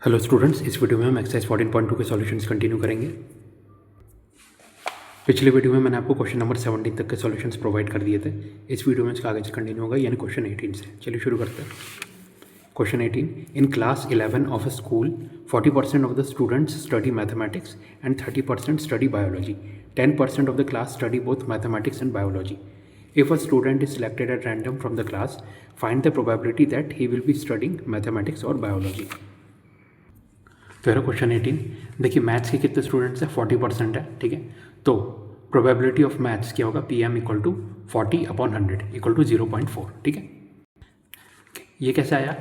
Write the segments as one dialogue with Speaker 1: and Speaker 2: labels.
Speaker 1: Hello students, इस video में हम एक्सरसाइज 14.2 के सॉल्यूशंस कंटिन्यू करेंगे। पिछले वीडियो में मैंने आपको क्वेश्चन नंबर 17 तक के सॉल्यूशंस प्रोवाइड कर दिए थे। इस वीडियो में इसका आगे से कंटिन्यू होगा, यानी क्वेश्चन 18 से। चलिए शुरू करते हैं। Question 18, in class 11 of a school 40% of the students study mathematics and 30% study biology. 10% of the class study both mathematics and biology. If a student is selected at random from the class, find the probability that he will be studying mathematics or biology. तो है question 18। देखिए maths के कितने students हैं, 40% है, ठीक है। तो प्रोबेबिलिटी ऑफ मैथ्स क्या होगा, P M equal to 40/100 equal to 0.4, ठीक है। ये कैसे आया,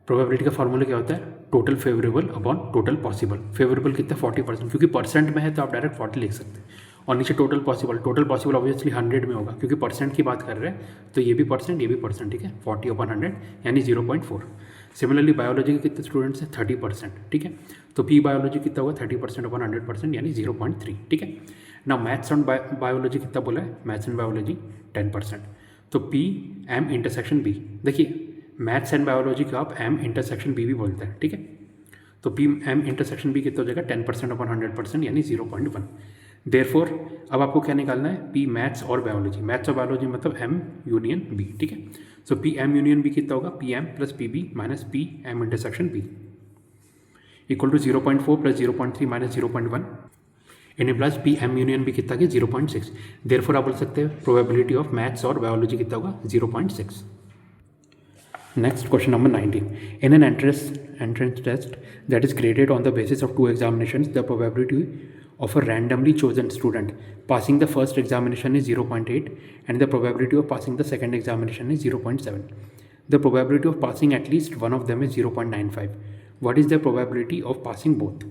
Speaker 1: प्रोबेबिलिटी का फॉर्मूला क्या होता है, total favourable upon total possible. Favourable कितना, 40%, क्योंकि परसेंट में है तो आप डायरेक्ट 40 लिख सकते हैं। और नीचे टोटल पॉसिबल ऑब्वियसली 100 में होगा, क्योंकि परसेंट की बात कर रहे हैं तो ये भी परसेंट ये भी परसेंट, ठीक है। 40/100 यानी 0.4। सिमिलरली बायोलॉजी के कितने स्टूडेंट्स हैं, 30%, ठीक है। तो पी बायोलॉजी कितना होगा, 30%/100% यानी 0.3, ठीक है ना। मैथ्स एंड बायोलॉजी कितना बोला है, मैथ्स एंड बायोलॉजी 10%। तो पी एम इंटरसेक्शन बी, देखिए मैथ्स एंड बायोलॉजी का आप एम इंटरसेक्शन बी भी बोलते हैं, ठीक है। तो पी एम इंटरसेक्शन बी कितना हो जाएगा, 10%/100% यानी 0.1। देयरफॉर अब आपको क्या निकालना है, पी मैथ्स और बायोलॉजी। मैथ्स और बायोलॉजी मतलब एम यूनियन बी, ठीक है। So P M union B कितना होगा, P M plus P B minus P M intersection B equal to 0.4 plus 0.3 minus 0.1 in plus P M union B कितना कि 0.6। Therefore आप बोल सकते हैं प्रोबेबिलिटी ऑफ मैथ्स और बायोलॉजी कितना होगा, 0.6। Next, question number 19. In an entrance test that is graded on the basis of 2 examinations, the probability of a randomly chosen student passing the first examination is 0.8 and the probability of passing the second examination is 0.7. The probability of passing at least one of them is 0.95. What is the probability of passing both?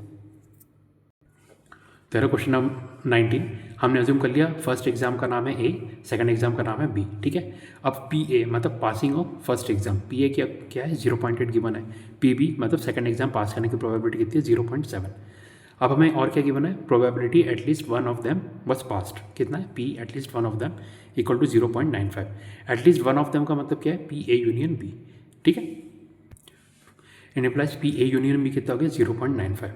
Speaker 1: तेरा question number 19, हमने assume कर लिया first exam का नाम है ए, second exam का नाम है बी, ठीक है। अब पी ए मतलब passing of first exam, P A क्या है 0.8 गिवन है। पी बी मतलब सेकंड एग्जाम पास करने की प्रोबेबिलिटी कितनी है, 0.7। अब हमें और क्या गिवन है, probability at least one of them was passed, कितना है, P at least one of them equal to 0.95। At least one of them का मतलब क्या है, पी ए यूनियन बी, ठीक है। N plus P A union B कितना हो गया, 0.95।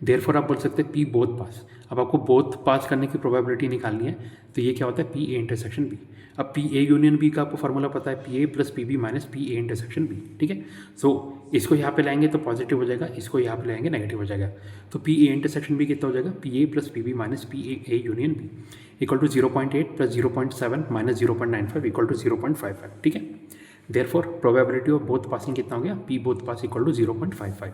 Speaker 1: देयरफॉर आप बोल सकते हैं पी बोथ पास। अब आपको बोथ पास करने की प्रोबेबिलिटी निकालनी है, तो ये क्या होता है, पी ए इंटरसेक्शन बी। अब पी ए यूनियन बी का आपको फॉर्मूला पता है, P A plus P B minus P A intersection B, ठीक है। सो इसको यहाँ पे लाएंगे तो पॉजिटिव हो जाएगा, इसको यहाँ पे लाएंगे नेगेटिव हो जाएगा। तो पी ए इंटरसेक्शन बी कितना हो जाएगा, P A plus P B minus P A union B equal to 0.8 plus 0.7 minus 0.95 equal to 0.55, ठीक है। Therefore probability of both passing कितना हो गया, P both pass equal to 0.55।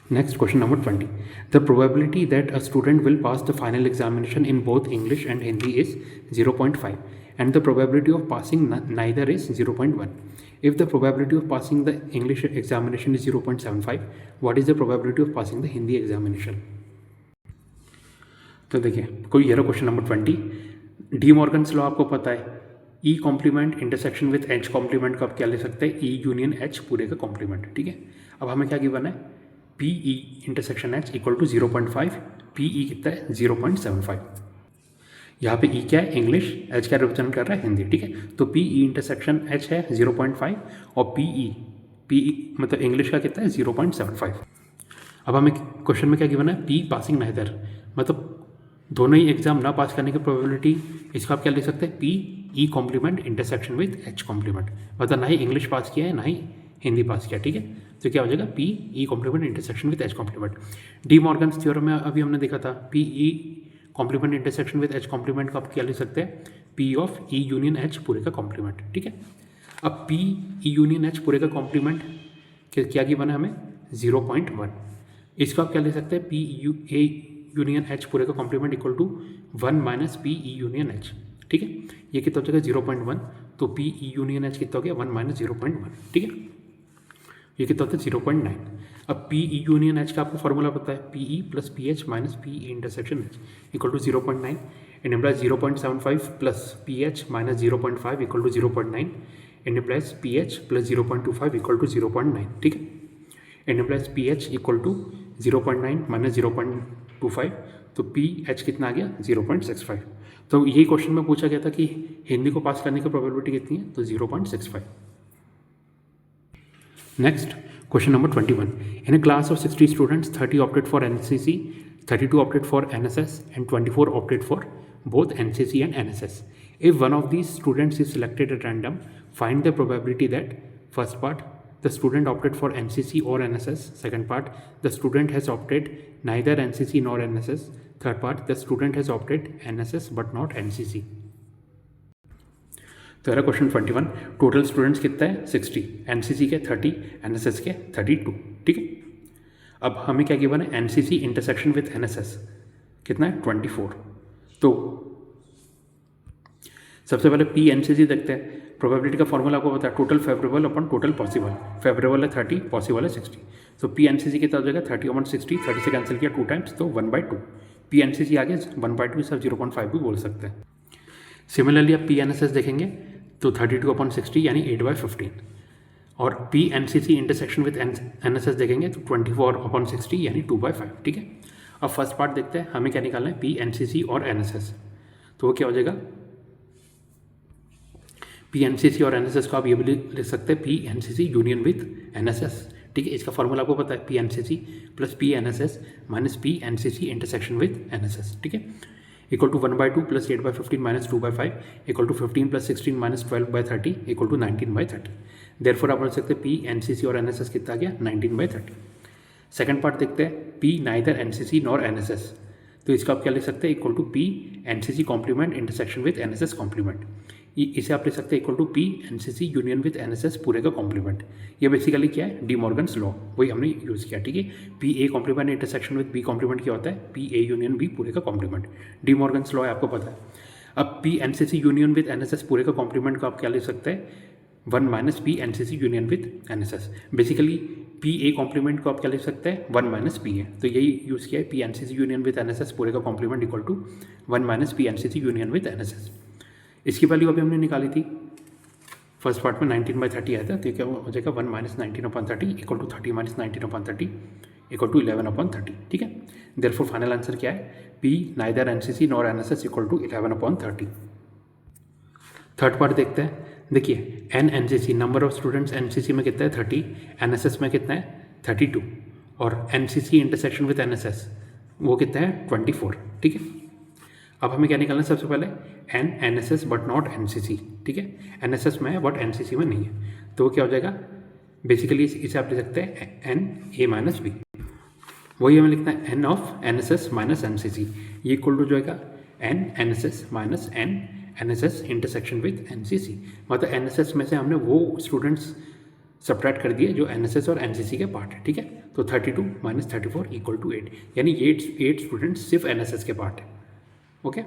Speaker 1: Next, question number 20. The probability that a student will pass the final examination in both English and Hindi is 0.5 and the probability of passing neither is 0.1. If the probability of passing the English examination is 0.75, what is the probability of passing the Hindi examination? तो देखिए कोई ये question number 20, De Morgan's law आपको पता है, E complement intersection with H complement का आप क्या ले सकते हैं, ई यूनियन एच पूरे का कॉम्प्लीमेंट, ठीक है। अब हमें क्या गिवन है, P E intersection H equal to 0.5, P E कितना है 0.75। यहाँ पे ई क्या है, इंग्लिश, एच क्या रिप्रेजेंट कर रहा है, हिंदी, ठीक है। तो पी ई इंटरसेक्शन एच है 0.5 और पी ई मतलब इंग्लिश का कितना है 0.75। अब हमें क्वेश्चन में क्या गिवन है, पी पासिंग नाइदर मतलब दोनों ही एग्जाम ना पास करने की प्रोबेबिलिटी, इसको आप क्या लिख सकते हैं, P E complement intersection with H complement, मतलब ना ही इंग्लिश पास किया है ना ही हिंदी पास किया, ठीक है। तो क्या हो जाएगा, P E complement intersection with H complement. De Morgan's theorem में अभी हमने देखा था, P E complement intersection with H complement का आप क्या लिख सकते हैं, P of E union H पूरे का कॉम्प्लीमेंट, ठीक है। अब पी ई यूनियन एच पूरे का कॉम्प्लीमेंट क्या गिवन है हमें, 0.1। इसको आप क्या ले सकते हैं, P U A union H पूरे का complement equal to 1 minus P E union H, ठीक है। ये कितना हो जाएगा 0.1, तो पी ई यूनियन एच कितना हो गया 1 माइनस 0.1, ठीक है। ये कितना होता है 0.9। अब पी ई यूनियन एच का आपको फॉर्मूला पता है, P E plus P H minus P E intersection H equal to 0.9 and implies 0.75 plus P H minus 0.5 equal to 0.9 and implies P H plus 0.25 equal to 0.9, ठीक है। And implies P H equal to 0.9 minus 0.25, तो P H कितना आ गया 0.65। तो यही question में पूछा गया था कि हिंदी को पास करने की प्रोबेबिलिटी कितनी है, तो 0.65। Next Question number 21. In a class of 60 students, 30 opted for NCC, 32 opted for NSS, and 24 opted for both NCC and NSS. If one of these students is selected at random, find the probability that first part, the student opted for NCC or NSS. Second part, the student has opted neither NCC nor NSS. Third part, the student has opted NSS but not NCC. तो मेरा question 21, total students कितना है 60, NCC के 30, NSS के 32, ठीक है। अब हमें क्या गिवन है, एनसीसी इंटरसेक्शन विथ एनएसएस कितना है 24। तो सबसे पहले पी एनसीसी देखते हैं। प्रोबेबिलिटी का फॉर्मूला आपको पता है, टोटल फेवरेबल अपन टोटल पॉसिबल। फेवरेबल है 30, पॉसिबल है 60। सो पी एनसीसी कितना हो जाएगा 30/60, 30 से कैंसिल किया 2 टाइम्स तो 1/2। पी एनसीसी आगे 1/2 सब 0.5 भी बोल सकते हैं। सिमिलरली आप पी एनएसएस देखेंगे तो 32/60 यानी 8/15, और P NCC intersection with NSS देखेंगे तो 24/60 यानी 2/5, ठीक है। अब फर्स्ट पार्ट देखते हैं, हमें क्या निकालना है, पी एनसीसी और एनएसएस। तो वो क्या हो जाएगा, पी एनसीसी और एनएसएस को आप ये भी लिख सकते हैं P NCC union with NSS, ठीक है। इसका फॉर्मूला आपको पता है, P NCC plus P NSS minus P NCC intersection with NSS, ठीक है, equal to 1/2 plus 8/15 minus 2/5 equal to 15 plus 16 minus 12/30 equal to 19/30। Therefore आप बोल सकते हैं पी एनसीसी और एनएसएस कितना आ गया 19/30। सेकंड पार्ट देखते हैं, P neither NCC nor NSS. तो इसका आप क्या लिख सकते हैं, equal to P NCC complement intersection with NSS complement. इसे आप लिख सकते हैं equal to P NCC union with NSS पूरे का कॉम्प्लीमेंट। ये बेसिकली क्या है, डी मॉर्गन्स लॉ, वही हमने यूज़ किया, ठीक है। P A complement intersection with B complement क्या होता है, पी ए यूनियन बी पूरे का कॉम्प्लीमेंट। डी मॉर्गन्स लॉ है, आपको पता है। अब P NCC union with NSS पूरे का कॉम्प्लीमेंट को आप क्या लिख सकते हैं, 1 minus P NCC union with NSS. Basically P A complement को आप क्या लिख सकते हैं, 1 माइनस पी ए। तो यही यूज़ किया है, P NCC union with NSS पूरे का complement equal to 1 minus P NCC union with NSS. इसकी वैल्यू अभी हमने निकाली थी, फर्स्ट पार्ट में 19/30 आया था, तो क्या हो जाएगा 1 minus 19/30 equal to 30 minus 19/30 equal to 11/30, ठीक है। देयरफॉर फाइनल आंसर क्या है, P neither NCC nor NSS equal to 11/30। Third part देखते हैं, देखिए N NCC number of students NCC में कितना है 30, एनएसएस में कितना है 32, और एनसीसी इंटरसेक्शन विथ एनएसएस वो कितना है 24, ठीक है। अब हमें क्या निकालना है, सबसे पहले N NSS but not NCC, ठीक है। एनएसएस में है बट एनसीसी में नहीं है, तो वो क्या हो जाएगा, बेसिकली इसे आप लिख सकते हैं एन ए माइनस बी। वही हमें लिखना है N of NSS minus NCC, ये इक्वल टू जाएगा N NSS minus N NSS intersection with NCC. मतलब एनएसएस में से हमने वो स्टूडेंट्स सब्ट्रैक्ट कर दिए जो एनएसएस और एनसीसी के पार्ट है, ठीक है। तो 32 माइनस 34 इक्वल टू 8, यानी 8 स्टूडेंट्स सिर्फ एनएसएस के पार्ट है, ओके।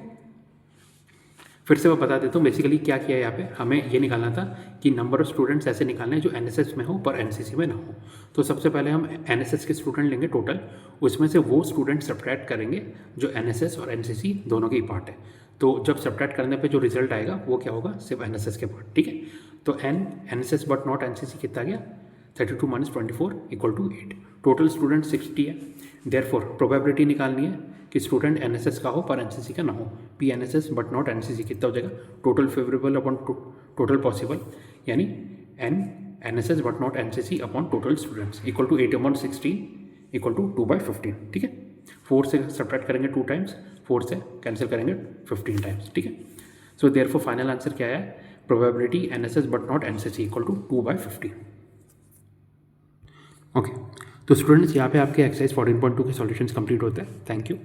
Speaker 1: फिर से मैं बता देता हूँ, बेसिकली क्या किया है यहाँ पे, हमें ये निकालना था कि नंबर ऑफ स्टूडेंट्स ऐसे निकालने हैं जो एनएसएस में हो पर एनसीसी में ना हो। तो सबसे पहले हम एनएसएस के स्टूडेंट लेंगे टोटल, उसमें से वो स्टूडेंट सब्ट्रैक्ट करेंगे जो एनएसएस और एनसीसी दोनों के ही पार्ट है। तो जब सब्ट्रैक्ट करने पे जो रिजल्ट आएगा वो क्या होगा, सिर्फ एनएसएस के पार्ट, ठीक है। तो N NSS but not NCC कितना गया 32 minus 24 equal to 8। Total student 60 है, देयरफॉर प्रोबेबिलिटी निकालनी है कि स्टूडेंट एनएसएस का हो पर एनसीसी का ना हो। P NSS but not NCC कितना हो जाएगा, total favourable upon total possible, यानी n NSS but not NCC upon total students equal to 8/16 equal to 2/15, ठीक है। 4 से सब्ट्रैक्ट करेंगे 2 टाइम्स, 4 से कैंसिल करेंगे 15 टाइम्स, ठीक है। सो देयरफॉर फाइनल आंसर क्या है, probability NSS but not NCC equal to 2/15, okay. तो स्टूडेंट्स यहाँ पे आपके एक्सरसाइज 14.2 के सॉल्यूशंस कंप्लीट होते हैं। Thank you.